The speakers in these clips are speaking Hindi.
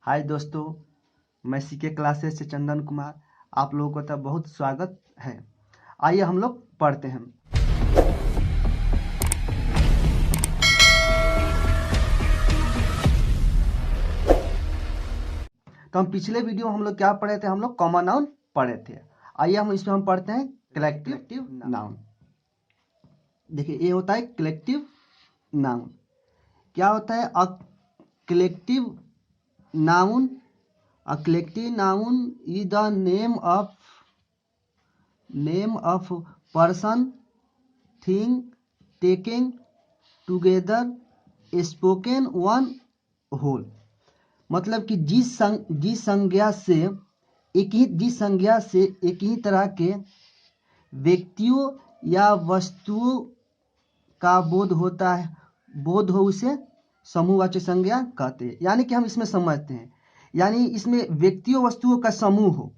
हाय दोस्तों, मैं सीके क्लासेस से चंदन कुमार। आप लोगों का तो बहुत स्वागत है। आइए हम लोग पढ़ते हैं। तो हम पिछले वीडियो हम लोग क्या पढ़े थे? हम लोग कॉमन नाउन पढ़े थे। आइए हम इसमें हम पढ़ते हैं कलेक्टिव नाउन। देखिए, ये होता है कलेक्टिव नाउन। क्या होता है? A collective noun is the name of person, thing taking together spoken one whole. मतलब कि जिस संज्ञा से एक ही तरह के व्यक्तियों या वस्तुओं का बोध हो उसे समूहवाची संज्ञा कहते हैं। यानी कि हम इसमें समझते हैं, यानी इसमें व्यक्तियों वस्तुओं का समूह हो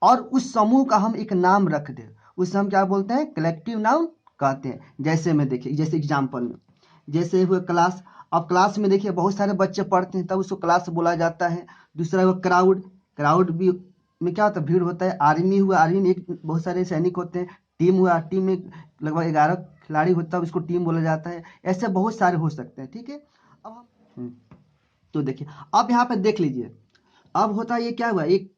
और उस समूह का हम एक नाम रख दें, उसे हम क्या बोलते हैं? कलेक्टिव नाउन कहते हैं। जैसे में देखिए, जैसे एग्जाम्पल में जैसे हुए क्लास। अब क्लास में देखिए बहुत सारे बच्चे पढ़ते हैं, तब उसको क्लास बोला जाता है। दूसरा हुआ क्राउड भी में क्या होता है? भीड़ होता है। आर्मी हुआ, आर्मी में एक बहुत सारे सैनिक होते हैं। टीम हुआ, टीम में लगभग 11 खिलाड़ी होता है, उसको टीम बोला जाता है। ऐसे बहुत सारे हो सकते हैं। ठीक है, अब हम तो देखिए, अब यहाँ पे देख लीजिए। अब होता है ये क्या हुआ? एक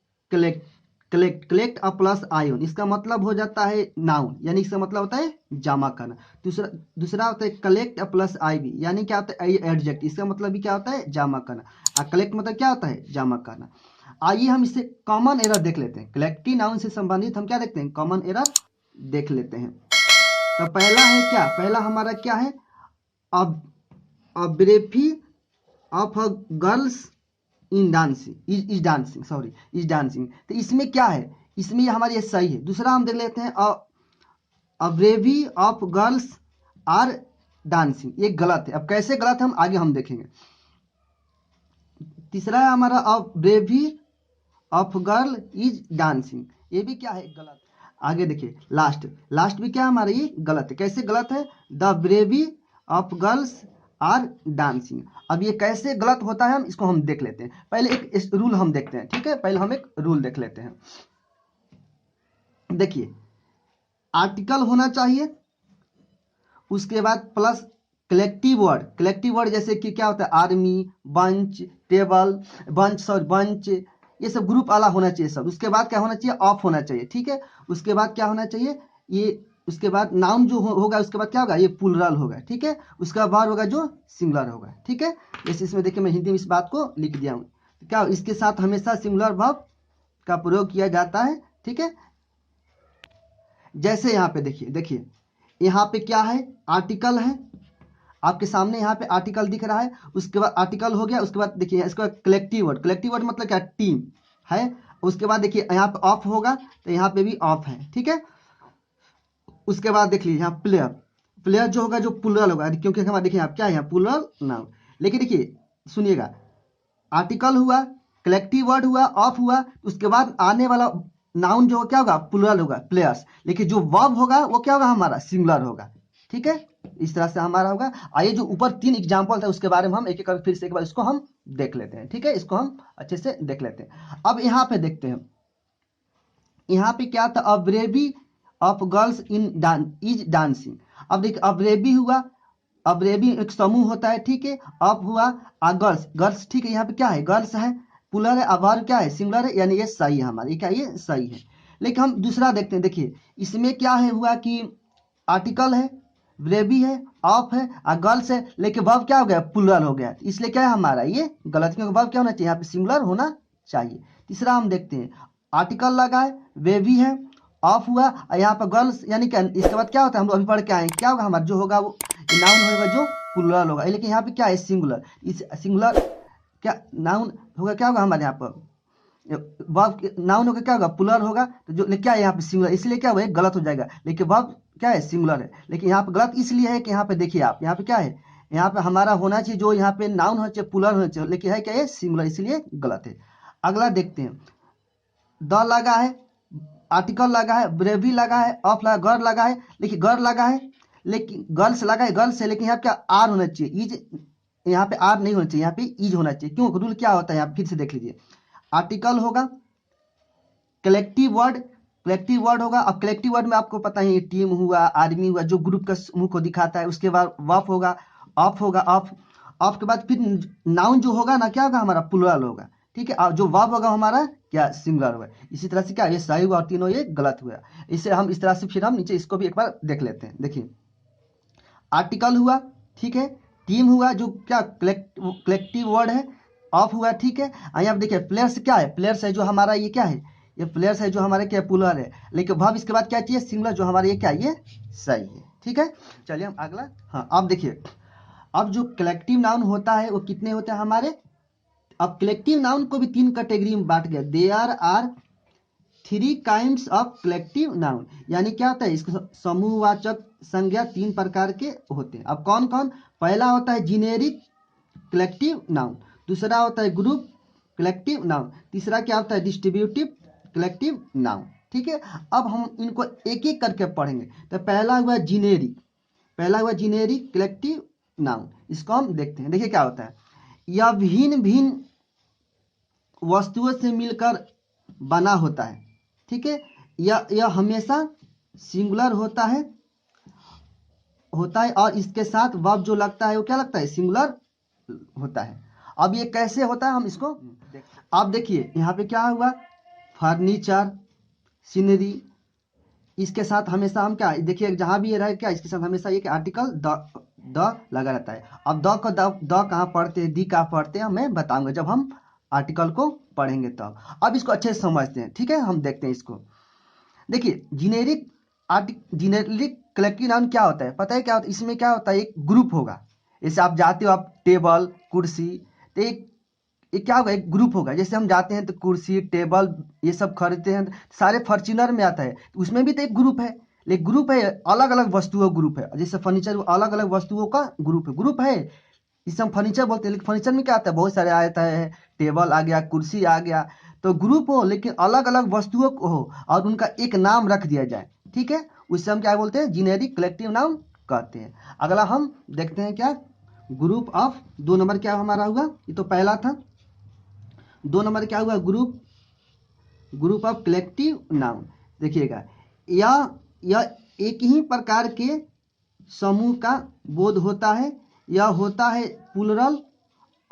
कलेक्ट अ प्लस आयोन, इसका मतलब हो जाता है नाउन, यानी इसका मतलब होता है जमा करना। दूसरा होता है कलेक्ट अ प्लस आई भी, यानी क्या होता है? एडजेक्ट, इसका मतलब भी क्या होता है? जमा करना। कलेक्ट मतलब क्या होता है? जमा करना। आइए हम इससे कॉमन एरर देख लेते हैं। कलेक्टिव नाउन से संबंधित हम क्या देखते हैं? कॉमन एरर देख लेते हैं। तो पहला है क्या? पहला हमारा क्या है? अब a bravery of a girls in dancing is dancing. तो इसमें क्या है? इसमें हमारी ये सही है। दूसरा हम देख लेते हैं अब्रेवी ऑफ गर्ल्स आर डांसिंग, ये गलत है। अब कैसे गलत है हम आगे हम देखेंगे। तीसरा है हमारा अब्रेवी ऑफ गर्ल इज डांसिंग, ये भी क्या है? गलत। आगे देखिए, लास्ट भी क्या है हमारा? ये गलत है। कैसे गलत है? The bravery of girls are dancing. अब ये कैसे गलत होता है, हम इसको हम देख लेते हैं। पहले एक रूल हम देखते हैं। ठीक है, पहले हम एक रूल देख लेते हैं। देखिए, आर्टिकल होना चाहिए, उसके बाद प्लस कलेक्टिव वर्ड जैसे कि क्या होता है? आर्मी, बंच, टेबल, बंच, ये सब ग्रुप वाला होना चाहिए सब। उसके बाद क्या होना चाहिए? ऑफ होना चाहिए। ठीक है, उसके बाद क्या होना चाहिए? ये उसके बाद नाउन जो होगा, उसके बाद क्या होगा? ये प्लूरल होगा। ठीक है, उसका बाद होगा जो सिंगुलर होगा। ठीक है, जैसे इसमें देखिए, मैं हिंदी में इस बात को लिख दिया हूँ। तो क्या इसके साथ हमेशा सिंगुलर वर्ब का प्रयोग किया जाता है। ठीक है, जैसे यहाँ पे देखिए यहाँ पे क्या है? आर्टिकल है। आपके सामने यहाँ पे आर्टिकल दिख रहा है। उसके बाद आर्टिकल हो गया। उसके बाद देखिए, इसके बाद कलेक्टिव वर्ड मतलब क्या? टीम है। उसके बाद देखिए यहाँ पे ऑफ होगा, तो यहाँ पे भी ऑफ है। ठीक है, उसके बाद देख लीजिए यहाँ प्लेयर जो होगा, जो प्लूरल होगा, क्योंकि हमारा देखिए यहाँ क्या है? यहाँ प्लूरल नाउन। लेकिन देखिए, सुनिएगा, आर्टिकल हुआ, कलेक्टिव वर्ड हुआ, ऑफ हुआ, उसके बाद आने वाला नाउन जो क्या होगा? प्लूरल होगा, प्लेयर्स। लेकिन जो वर्ब होगा वो क्या होगा? हमारा सिंगुलर होगा। ठीक है, इस तरह से हमारा होगा। आइए, जो ऊपर 3 एग्जाम्पल था उसके बारे में हम एक एक फिर से एक बार इसको हम देख लेते हैं। ठीक है, इसको हम अच्छे से देख लेते हैं। अब यहाँ पे देखते हैं, यहाँ पे क्या था? अब्रेवी ऑफ गर्ल्स इज डांसिंग। अब देखिए, अब्रेवी हुआ, अब्रेवी एक समूह होता है। ठीक है, अब हुआ गर्ल्स। ठीक है, यहाँ पे क्या है? गर्ल्स है, पुलर है। अब वर्ब क्या है? सिंगुलर है, यानी ये सही है हमारी। क्या ये सही है? लेकिन हम दूसरा देखते हैं। देखिए, इसमें क्या है हुआ कि आर्टिकल है, ब्रेवी है, ऑफ है और गर्ल्स है, लेकिन वर्ब क्या हो गया? प्लूरल हो गया। इसलिए क्या है हमारा? ये गलत, क्योंकि वर्ब क्या होना चाहिए? यहाँ पे सिंगुलर होना चाहिए। तीसरा हम देखते हैं, आर्टिकल लगा है, बेबी है, ऑफ हुआ और यहाँ पर गर्ल्स, यानी क्या? इसके बाद क्या होता है? हम लोग अभी पढ़ के आए, क्या होगा हमारा? जो होगा वो नाउन होगा, जो प्लूरल होगा। लेकिन यहाँ पे क्या है? सिंगुलर। इस सिंगुलर क्या नाउन होगा? क्या होगा हमारे यहाँ पर? वर्ब नाउन होगा, क्या होगा? प्लूरल होगा। तो जो क्या है यहाँ पे? सिंगुलर, इसलिए क्या हुआ? गलत हो जाएगा। लेकिन वर्ब क्या है? सिंगुलर है। लेकिन यहाँ पे गलत इसलिए है कि यहाँ पे देखिए आप, यहाँ पे क्या है? यहाँ पे हमारा होना चाहिए, जो यहाँ पे नाउन होना चाहिए, प्लूरल होना चाहिए, लेकिन है क्या? ये सिंगुलर, इसलिए गलत है। अगला देखते हैं, द लगा है, आर्टिकल लगा है, ब्रेवी लगा है, ऑफ लगा, गर्ल लगा है। लेकिन गर्ल लगा है, लेकिन गर्ल्स लगा है, गर्ल्स है, लेकिन यहाँ क्या? आर होना चाहिए। इज यहाँ पे आर नहीं होना चाहिए, यहाँ पे इज होना चाहिए। क्यों? रूल क्या होता है यहाँ फिर से देख लीजिए। आर्टिकल होगा, कलेक्टिव वर्ड होगा। अब कलेक्टिव वर्ड में आपको पता ही, टीम हुआ, आर्मी हुआ, जो ग्रुप का समूह को दिखाता है। उसके बाद वर्ब होगा, ऑफ के बाद फिर नाउन जो होगा ना, क्या होगा हमारा, प्लुरल होगा। ठीक है, और जो वर्ब होगा हमारा क्या, सिंगुलर होगा। इसी तरह से क्या, ये सही हुआ और तीनों ये गलत हुआ। इसे हम इस तरह से फिर हम नीचे इसको भी एक बार देख लेते हैं। देखिए, आर्टिकल हुआ, ठीक है, टीम हुआ जो क्या कलेक्टिव वर्ड है, ऑफ हुआ, ठीक है। यहाँ पे देखिए प्लेयर्स क्या है, प्लेयर्स है जो हमारा ये क्या है, ये प्लेयर्स है जो हमारे क्या पुलर है। लेकिन वर्ब इसके बाद क्या चाहिए, सिंगुलर, जो हमारे ये क्या, ये सही है। ठीक है, चलिए हम अगला। हाँ, अब देखिए, अब जो कलेक्टिव नाउन होता है वो कितने होते हैं हमारे। अब कलेक्टिव नाउन को भी 3 कैटेगरी में बांट गया। There are 3 kinds of collective noun. यानी क्या होता है, इसको समूहवाचक संज्ञा 3 प्रकार के होते हैं। अब कौन कौन, पहला होता है जीनेरिक कलेक्टिव नाउन, दूसरा होता है ग्रुप कलेक्टिव नाउन, तीसरा क्या होता है, डिस्ट्रीब्यूटिव कलेक्टिव नाउन। ठीक है, अब हम इनको एक एक करके पढ़ेंगे। तो पहला हुआ जीनेरिक कलेक्टिव नाउन, इसको हम देखते हैं। देखिए क्या होता है, यह भिन्न भिन्न वस्तुओं से मिलकर बना होता है। ठीक है, यह हमेशा सिंगुलर होता है और इसके साथ वर्ब जो लगता है वो क्या लगता है, सिंगुलर होता है। अब ये कैसे होता है हम इसको, आप देखिए यहाँ पे क्या हुआ, फर्नीचर, सीनरी, इसके साथ हमेशा हम क्या, देखिए जहां भी ये रहे क्या, इसके साथ हमेशा ये आर्टिकल द लगा रहता है। अब द कहाँ पढ़ते हैं, दी कहाँ पढ़ते हैं, मैं बताऊंगा जब हम आर्टिकल को पढ़ेंगे तब। अब इसको अच्छे से समझते हैं। ठीक है, हम देखते हैं इसको। देखिए जीनेरिक कलेक्टिव नाउन क्या होता है, पता है क्या होता है, इसमें क्या होता है, एक ग्रुप होगा। जैसे आप जाते हो, आप टेबल कुर्सी, तो एक क्या होगा, एक ग्रुप होगा। जैसे हम जाते हैं तो कुर्सी टेबल ये सब खरीदते हैं, सारे फॉर्च्यूनर में आता है, तो उसमें भी तो एक ग्रुप है। लेकिन ग्रुप है, अलग अलग वस्तुओं ग्रुप है। जैसे फर्नीचर, अलग अलग वस्तुओं का ग्रुप है। इसे हम फर्नीचर बोलते हैं। लेकिन फर्नीचर में क्या आता है, बहुत सारे आता है, टेबल आ गया, कुर्सी आ गया। तो ग्रुप हो लेकिन अलग अलग वस्तुओं को हो और उनका एक नाम रख दिया जाए। ठीक है, उससे हम क्या बोलते हैं, जीनेरिक कलेक्टिव नाउन कहते हैं। अगला हम देखते हैं क्या, ग्रुप ऑफ, 2 नंबर क्या हमारा हुआ, ये तो पहला था। 2 नंबर क्या हुआ, ग्रुप ऑफ कलेक्टिव नाउन। देखिएगा, यह एक ही प्रकार के समूह का बोध होता है। यह होता है प्लुरल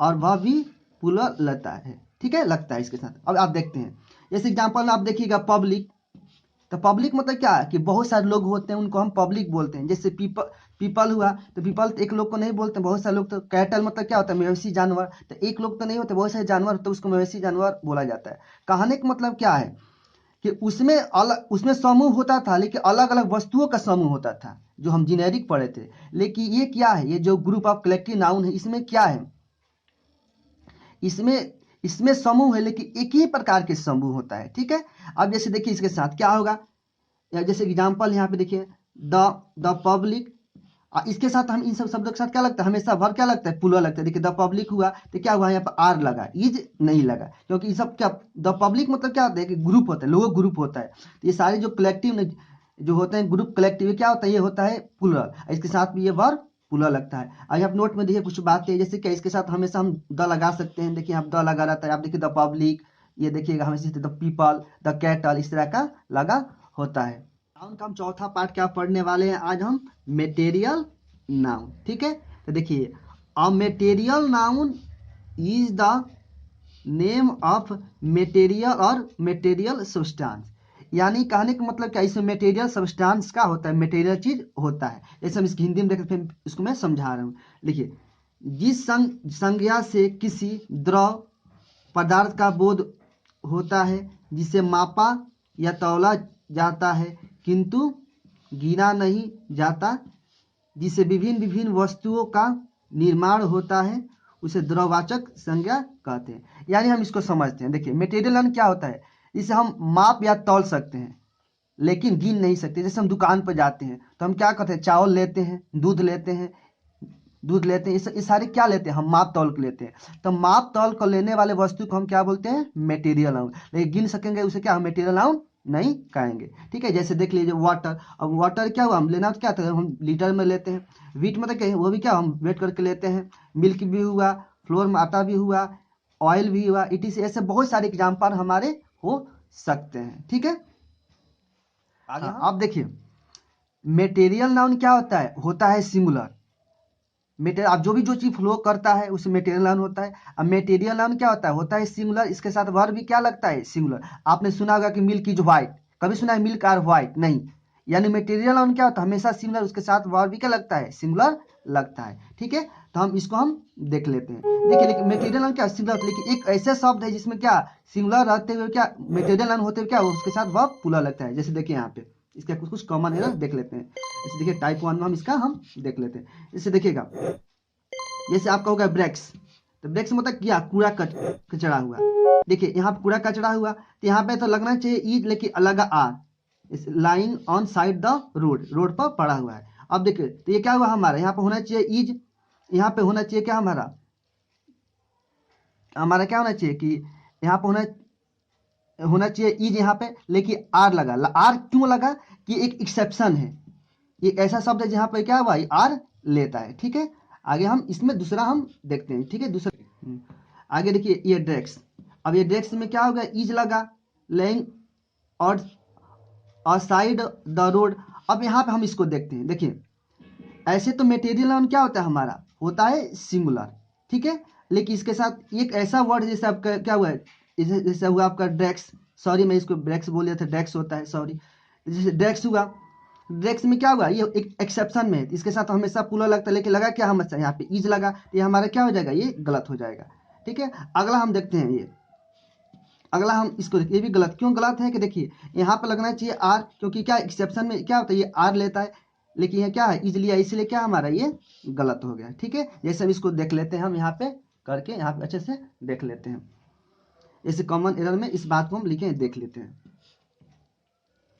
और वह भी प्लुरल लगता है। ठीक है, लगता है इसके साथ। अब आप देखते हैं, जैसे एग्जांपल में आप देखिएगा पब्लिक। तो पब्लिक मतलब क्या है कि बहुत सारे लोग होते हैं, उनको हम पब्लिक बोलते हैं। जैसे पीपल हुआ, तो पीपल एक लोग को नहीं बोलते, बहुत सारे लोग। तो कैटल मतलब क्या होता है, मवेशी जानवर। तो एक लोग तो नहीं होते, बहुत सारे जानवर, तो उसको मवेशी जानवर बोला जाता है। कहने का मतलब क्या है कि उसमें समूह होता था, लेकिन अलग अलग वस्तुओं का समूह होता था, जो हम जीनेरिक पढ़े थे। लेकिन ये क्या है, ये जो ग्रुप ऑफ कलेक्टिव नाउन है, इसमें क्या है, इसमें समूह है लेकिन एक ही प्रकार के समूह होता है। ठीक है, अब जैसे देखिए इसके साथ क्या होगा, या जैसे एग्जांपल यहाँ पे देखिए, द पब्लिक, इसके साथ हम इन सब शब्दों के साथ क्या लगता है, हमेशा वर्ब क्या लगता है, प्लुरल लगता है। देखिए द पब्लिक हुआ तो क्या हुआ, यहाँ पर आर लगा, इज नहीं लगा, क्योंकि ये सब क्या, द पब्लिक मतलब क्या होता है कि ग्रुप होता है, लोगों ग्रुप होता है। तो ये सारे जो कलेक्टिव जो होते हैं, ग्रुप कलेक्टिव, क्या होता है, ये होता है प्लुरल, इसके साथ भी ये वर्ब प्लुरल लगता है। अब यहाँ नोट में देखिए कुछ बातें, जैसे क्या इसके साथ हमेशा हम द लगा सकते हैं। देखिए यहाँ द लगा रहता है, आप देखिए द पब्लिक, ये देखिएगा हमेशा द पीपल, द कैटल, इस तरह का लगा होता है। नाउन का हम चौथा पार्ट क्या पढ़ने वाले हैं आज हम, मेटेरियल नाउन। ठीक है, तो देखिए, अ material noun is the name of material और मेटेरियल सब्सटेंस। यानी कहने का मतलब क्या, इसमें मेटेरियल सब्सटेंस का होता है, मेटेरियल चीज होता है। जैसे हम इसकी हिंदी में देखते हैं, इसको मैं समझा रहा हूँ। देखिए, जिस संज्ञा से किसी द्रव पदार्थ का बोध होता है, जिसे मापा या तौला जाता है किंतु गिना नहीं जाता, जिसे विभिन्न विभिन्न वस्तुओं का निर्माण होता है, उसे द्रववाचक संज्ञा कहते हैं। यानी हम इसको समझते हैं। देखिए मेटेरियल क्या होता है, इसे हम माप या तौल सकते हैं लेकिन गिन नहीं सकते। जैसे हम दुकान पर जाते हैं तो हम क्या करते हैं, चावल लेते हैं, दूध लेते हैं, ये सारे क्या लेते हैं, हम माप तौल के लेते हैं। तो माप तौल को लेने वाले वस्तु को हम क्या बोलते हैं, मेटेरियल नाउन। लेकिन गिन सकेंगे उसे क्या, हम मेटेरियल नाउन नहीं कहेंगे। ठीक है, जैसे देख लीजिए वाटर, अब वाटर क्या हुआ, हम लेना तो क्या था, हम लीटर में लेते हैं। वीट मतलब क्या है, वो भी क्या हम वेट करके लेते हैं। मिल्क भी हुआ, फ्लोर में आटा भी हुआ, ऑयल भी हुआ, इटीसी, ऐसे बहुत सारे एग्जाम्पल हमारे हो सकते हैं। ठीक है, आगे आप देखिए मेटेरियल नाउन क्या होता है सिंगुलर। मेटेरियल, आप जो चीज फ्लो करता है उसे मेटेरियल नाउन होता है। अब मेटेरियल नाउन क्या होता है सिंगुलर, इसके साथ वर्ब भी क्या लगता है, सिंगुलर। आपने सुना होगा कि मिल्क इज व्हाइट, कभी सुना है मिल्क आर व्हाइट, नहीं। यानी मेटेरियल नाउन क्या होता है, हमेशा सिंगुलर, उसके साथ वर्ब भी क्या लगता है, सिंगुलर लगता है। ठीक है, तो हम इसको हम देख लेते हैं। देखिए, लेकिन मेटेरियल नाउन क्या सिंगुलर, लेकिन एक ऐसे शब्द है जिसमें क्या सिंगुलर रहते हुए क्या मेटेरियल नाउन होते हुए क्या उसके साथ वर्ब प्लूरल लगता है। जैसे देखिए यहाँ पे इसका कुछ कुछ कॉमन एरर देख लेते हैं। जैसे देखिए टाइप 1 में हम इसका हम देख लेते हैं। जैसे देखिएगा, जैसे आपका होगा ब्रेक्स, तो ब्रेक्स मतलब क्या, कूड़ा कचरा हुआ। देखिए यहाँ पे कूड़ा कचरा हुआ, तो यहाँ पे तो लगना चाहिए ईज, लेकिन लगा are, lying on side the road, road पर पड़ा हुआ है। अब देखिए तो ये क्या हुआ हमारा, यहाँ पे होना चाहिए ईज, यहाँ पे होना चाहिए क्या हमारा, हमारा क्या होना चाहिए कि यहाँ पे होना चाहिए ईज यहाँ पे, लेकिन आर लगा। आर क्यों लगा, कि एक एक्सेप्शन है, ये ऐसा शब्द है जहाँ पे क्या हुआ आर लेता है। ठीक है, आगे हम इसमें दूसरा हम देखते हैं। ठीक है, दूसरा आगे देखिए ये ड्रेक्स, अब ये ड्रेक्स में क्या होगा, ईज लगा, लेइंग और साइड द रोड। अब यहाँ पे हम इसको देखते हैं। देखिए ऐसे तो मेटेरियल नाउन क्या होता है हमारा, होता है सिंगुलर। ठीक है, लेकिन इसके साथ एक ऐसा वर्ड जैसे आपका क्या हुआ है, जैसे हुआ आपका ड्रेक्स, सॉरी मैं इसको ब्रेक्स बोल दिया था, ड्रेक्स होता है, सॉरी। जैसे ड्रेक्स हुआ, ड्रेक्स में क्या हुआ, ये एक एक्सेप्शन में है, इसके साथ हमेशा पुलर लगता है, लेकिन लगा क्या हम यहाँ पे ईज लगा, तो ये हमारा क्या हो जाएगा, ये गलत हो जाएगा। ठीक है, अगला हम देखते हैं, ये अगला हम इसको, ये भी गलत क्यों गलत है, कि देखिए यहाँ पे लगना चाहिए आर, क्योंकि क्या एक्सेप्शन में क्या होता है, ये आर लेता है, लेकिन ये क्या है ईज लिया, इसलिए क्या हमारा ये गलत हो गया। ठीक है, जैसे हम इसको देख लेते हैं, हम यहाँ पे करके यहाँ पे अच्छे से देख लेते हैं। जैसे कॉमन एरर में इस बात को हम लिखे देख लेते हैं।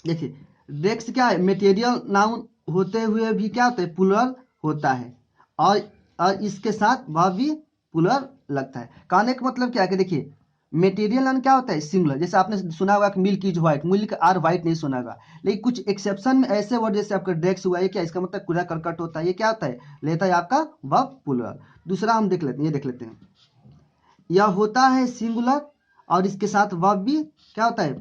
देखिए ड्रेक्स क्या है, मेटेरियल नाउन होते हुए भी क्या होता है, प्लूरल होता है, और इसके साथ वह भी प्लूरल लगता है। कहने का मतलब क्या है कि देखिए मेटेरियल नाउन क्या होता है, सिंगुलर। जैसे आपने सुना होगा कि milk is white, milk are white नहीं सुना होगा, लेकिन कुछ एक्सेप्शन में ऐसे वर्ड जैसे आपका ड्रेक्स हुआ है, क्या इसका मतलब कूड़ा करकट होता है, ये क्या होता है, लेता है आपका वह प्लूरल। दूसरा हम देख लेते हैं, ये देख लेते हैं, यह होता है सिंगुलर और इसके साथ वह भी क्या होता है,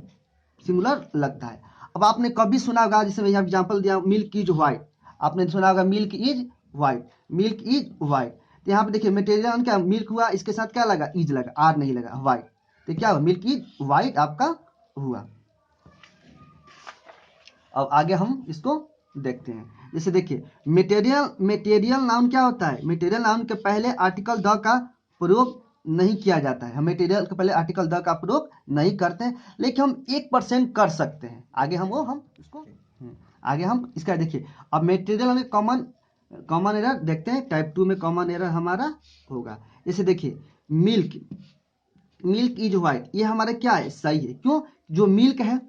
सिंगुलर लगता है। अब आपने कभी सुना होगा, जैसे मैं यहाँ एग्जाम्पल दिया मिल्क इज व्हाइट, आपने सुना होगा milk is white, milk is white. तो यहाँ पे देखिए मेटेरियल क्या मिल्क हुआ, इसके साथ क्या लगा, इज लगा, आर नहीं लगा, व्हाइट, तो क्या हुआ, मिल्क इज व्हाइट आपका हुआ। अब आगे हम इसको देखते हैं। जैसे देखिए मेटेरियल नाउन क्या होता है, मेटेरियल नाउन के पहले आर्टिकल द का प्रयोग नहीं किया जाता है। हम मेटेरियल के पहले आर्टिकल द का प्रयोग नहीं करते हैं, लेकिन हम 1% कर सकते हैं। आगे हम इसको आगे हम इसका देखिए, अब मेटेरियल में कॉमन एरर देखते हैं। टाइप 2 में कॉमन एरर हमारा होगा। जैसे देखिए मिल्क इज व्हाइट, ये हमारा क्या है, सही है, क्यों, जो मिल्क है,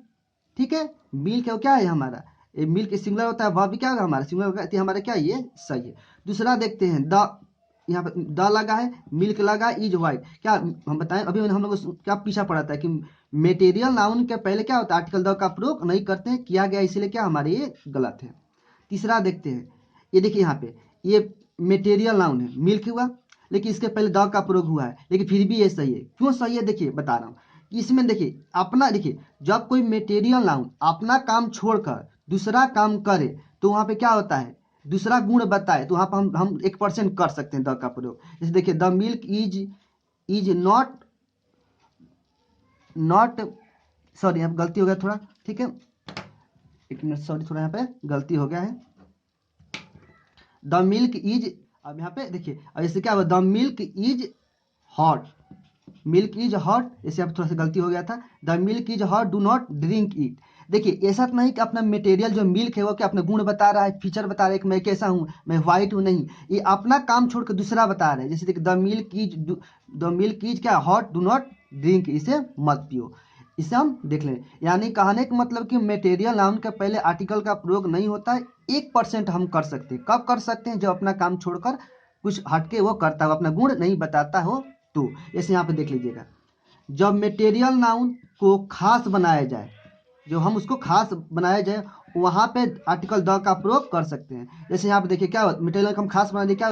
ठीक है, मिल्क है वो क्या है हमारा, ये मिल्क सिंगुलर होता है, वह भी क्या होगा हमारा सिंगुलर होगा, तो हमारा क्या है, ये सही है। दूसरा देखते हैं द, यहाँ पे द लगा है, मिल्क लगा, इज व्हाइट, क्या हम बताएं, अभी हम लोग क्या पीछा पड़ा था कि मेटेरियल नाउन के पहले क्या होता है, आर्टिकल द का प्रयोग नहीं करते हैं, किया गया, इसलिए क्या हमारे ये गलत है। तीसरा देखते हैं, ये देखिए यहाँ पे ये मेटेरियल नाउन है, मिल्क हुआ, लेकिन इसके पहले द का प्रयोग हुआ है, लेकिन फिर भी ये सही है। क्यों सही है, देखिए बता रहा हूँ। इसमें देखिए अपना, देखिए जब कोई मेटेरियल नाउन अपना काम छोड़कर दूसरा काम करे, तो वहां पे क्या होता है, दूसरा गुण बताए, तो वहां पर हम 1% कर सकते हैं द का प्रयोग। जैसे देखिए the milk is not sorry, यहाँ पे गलती हो गया थोड़ा, ठीक है, एक मिनट, सॉरी थोड़ा यहाँ पे गलती हो गया है। द मिल्क इज, अब यहाँ पे देखिए, अब जैसे क्या हुआ, the milk is hot, milk is hot, ऐसे अब थोड़ा सा गलती हो गया था, the milk is hot, do not drink it. देखिए ऐसा तो नहीं कि अपना मटेरियल जो मिल्क है वो क्या अपना गुण बता रहा है, फीचर बता रहा है कि मैं कैसा हूँ, मैं व्हाइट हूँ, नहीं, ये अपना काम छोड़ कर दूसरा बता रहे हैं। जैसे देखिए द मिल्क इज क्या हॉट, डू नॉट ड्रिंक, इसे मत पियो, इसे हम देख लें। यानी कहने का मतलब कि मटेरियल नाउन के पहले आर्टिकल का प्रयोग नहीं होता है, 1% हम कर सकते हैं। कब कर सकते हैं, जब अपना काम छोड़कर कुछ हटके वो करता हो, अपना गुण नहीं बताता हो, तो जैसे यहाँ पे देख लीजिएगा, जब मटेरियल नाउन को खास बनाया जाए, जो हम उसको खास बनाया जाए वहाँ पे आर्टिकल द का प्रयोग कर सकते हैं। जैसे यहाँ पे देखिए क्या मटेरियल को हम खास बना दिए, क्या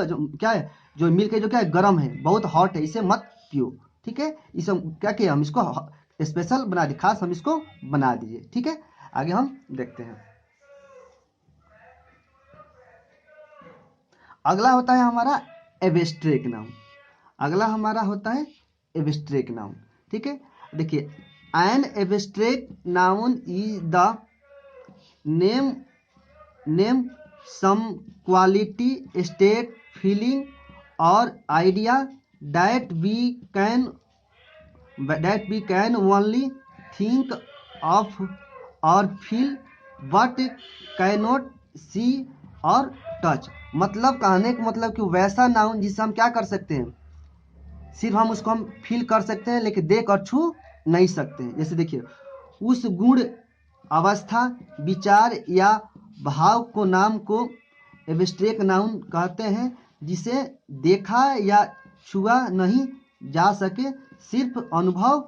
है जो मिल्क है जो क्या है गर्म है, बहुत हॉट है, इसे मत पियो, ठीक है। इसे क्या किया हम इसको स्पेशल बना दिए, खास हम इसको बना दीजिए, ठीक है। आगे हम देखते हैं। अगला होता है हमारा एब्स्ट्रैक्ट नाउन। अगला हमारा होता है एब्स्ट्रैक्ट नाउन, ठीक है। देखिए an abstract noun is the name some quality state feeling और idea that we can only think of और फील बट कैनॉट सी और टच। मतलब कहने का मतलब कि वैसा नाउन जिससे हम क्या कर सकते हैं, सिर्फ हम उसको हम फील कर सकते हैं लेकिन देख और छू नहीं सकते हैं। जैसे देखिए उस गुण अवस्था विचार या भाव को नाम को एब्स्ट्रैक्ट नाउन कहते हैं जिसे देखा या छुआ नहीं जा सके, सिर्फ अनुभव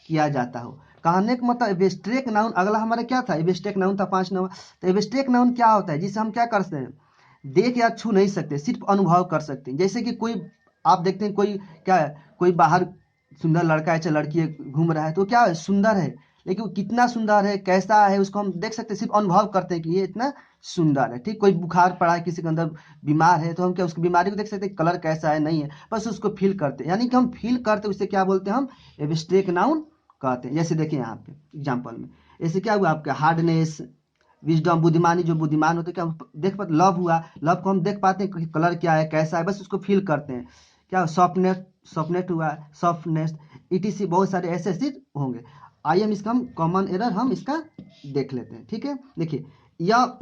किया जाता हो। कहने का मतलब एब्स्ट्रैक्ट नाउन अगला हमारा क्या था, एब्स्ट्रैक्ट नाउन था 5 नंबर। तो एब्स्ट्रैक्ट नाउन क्या होता है, जिसे हम क्या करते हैं, देख या छू नहीं सकते, सिर्फ अनुभव कर सकते हैं। जैसे कि कोई आप देखते हैं कोई क्या है, कोई बाहर सुंदर लड़का है चाहे लड़की है घूम रहा है तो क्या है सुंदर है, लेकिन वो कितना सुंदर है कैसा है उसको हम देख सकते हैं, सिर्फ अनुभव करते हैं कि ये इतना सुंदर है, ठीक। कोई बुखार पड़ा है किसी के अंदर बीमार है तो हम क्या उसकी बीमारी को देख सकते हैं, कलर कैसा है नहीं है, बस उसको फील करते हैं, यानी कि हम फील करते हैं, उसे क्या बोलते हैं हम एब्स्ट्रैक्ट नाउन कहते हैं। जैसे देखिए यहाँ पे एग्जाम्पल में ऐसे क्या हुआ आपका हार्डनेस, विजडम बुद्धिमानी, जो बुद्धिमान होते क्या देख पाते, लव हुआ, लव को हम देख पाते हैं कि कलर क्या है कैसा है, बस उसको फील करते हैं। क्या सॉफ्टनेस हुआ, सॉफ्टनेस इटीसी, बहुत सारे ऐसे चीज होंगे। आइए हम इसका हम कॉमन एरर हम इसका देख लेते हैं, ठीक है। देखिए यह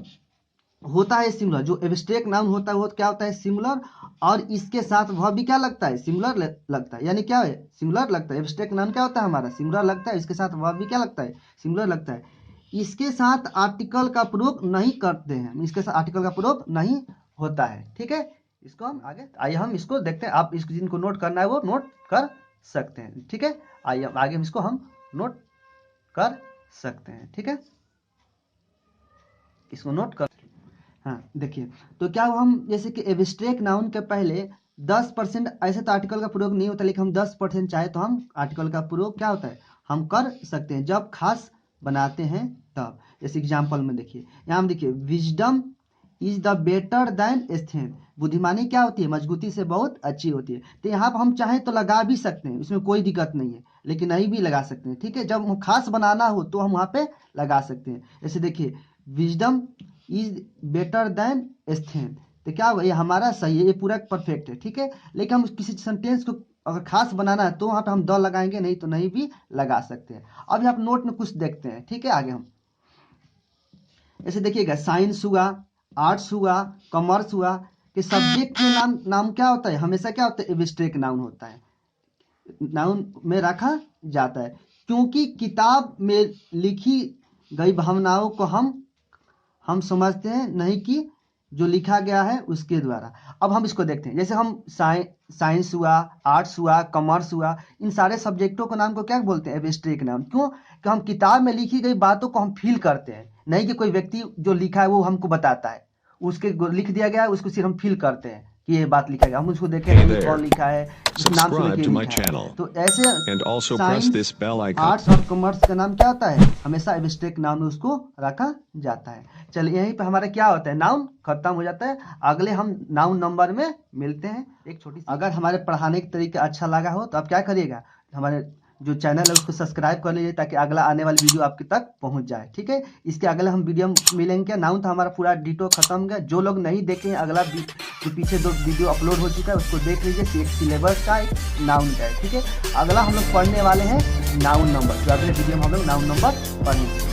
होता है सिमिलर, जो एब्स्ट्रैक्ट नाउन होता है वो क्या होता है सिमिलर, और इसके साथ वह भी क्या लगता है सिमिलर लगता है, यानी क्या है सिमिलर लगता है। एब्स्ट्रैक्ट नाउन क्या होता है हमारा सिमिलर लगता है, इसके साथ वह भी क्या लगता है सिमिलर लगता है। इसके साथ आर्टिकल का प्रयोग नहीं करते हैं, इसके साथ आर्टिकल का प्रयोग नहीं होता है, ठीक है। इसको हम आगे आइए हम इसको देखते हैं, आप इसको जिनको नोट करना है वो नोट कर सकते हैं, ठीक है। आइए आगे हम इसको हम नोट कर सकते हैं, ठीक है, इसको नोट कर। हाँ देखिए तो क्या हम जैसे कि एब्स्ट्रैक्ट नाउन के पहले 10% ऐसे तो आर्टिकल का प्रयोग नहीं होता, लेकिन हम 10% चाहे तो हम आर्टिकल का प्रयोग क्या होता है हम कर सकते हैं जब खास बनाते हैं तब। जैसे एग्जाम्पल में देखिए यहाँ हम देखिए wisdom is the better than strength, बुद्धिमानी क्या होती है मजबूती से बहुत अच्छी होती है। तो यहाँ पर हम चाहें तो लगा भी सकते हैं, इसमें कोई दिक्कत नहीं है, लेकिन नहीं भी लगा सकते हैं, ठीक है। जब हम खास बनाना हो तो हम वहाँ पे लगा सकते हैं। जैसे देखिए wisdom is better than strength, तो क्या ये हमारा सही है, ये पूरा परफेक्ट है, ठीक है। लेकिन हम किसी सेंटेंस को अगर खास बनाना है तो वहाँ पे हम द लगाएंगे, नहीं तो नहीं भी लगा सकते हैं। अब यहाँ नोट में कुछ देखते हैं, ठीक है। आगे हम ऐसे देखिएगा साइंस हुआ, आर्ट्स हुआ, कॉमर्स हुआ कि सब्जेक्ट के नाम क्या होता है हमेशा क्या होता है एब्स्ट्रैक्ट नाउन होता है, नाउन में रखा जाता है, क्योंकि किताब में लिखी गई भावनाओं को हम समझते हैं, नहीं कि जो लिखा गया है उसके द्वारा। अब हम इसको देखते हैं, जैसे हम साइंस हुआ, आर्ट्स हुआ, कॉमर्स हुआ, इन सारे सब्जेक्टों को नाम को क्या बोलते हैं एब्स्ट्रैक्ट नाउन। क्यों कि हम किताब में लिखी गई बातों को हम फील करते हैं, नहीं कि कोई व्यक्ति जो लिखा है वो हमको बताता है, उसके लिख दिया गया है उसको सिर्फ हम फील करते हैं कि ये बात लिखा गया, हम उसको देखें hey कौन लिखा है, इस नाम से लिखा है। तो ऐसे साइंस आर्ट्स और कॉमर्स का नाम क्या होता है हमेशा एब्स्ट्रैक्ट नाउन उसको रखा जाता है। चलिए यहीं पे हमारा क्या होता है नाउन खत्म हो जाता है, अगले हम नाउन नंबर में मिलते हैं। एक छोटी अगर हमारे पढ़ाने का तरीका अच्छा लगा हो तो आप क्या करिएगा, हमारे जो चैनल है उसको सब्सक्राइब कर लीजिए ताकि अगला आने वाली वीडियो आपके तक पहुंच जाए, ठीक है। इसके अगले हम वीडियो मिलेंगे। नाउन था हमारा पूरा डिटो खत्म गया, जो लोग नहीं देखे अगला जो पीछे 2 वीडियो अपलोड हो चुका है उसको देख लीजिए, एक सिलेबस का एक नाउन का है, ठीक है। अगला हम लोग पढ़ने वाले हैं नाउन नंबर, तो अगले वीडियो में हम लोग नाउन नंबर पढ़ेंगे।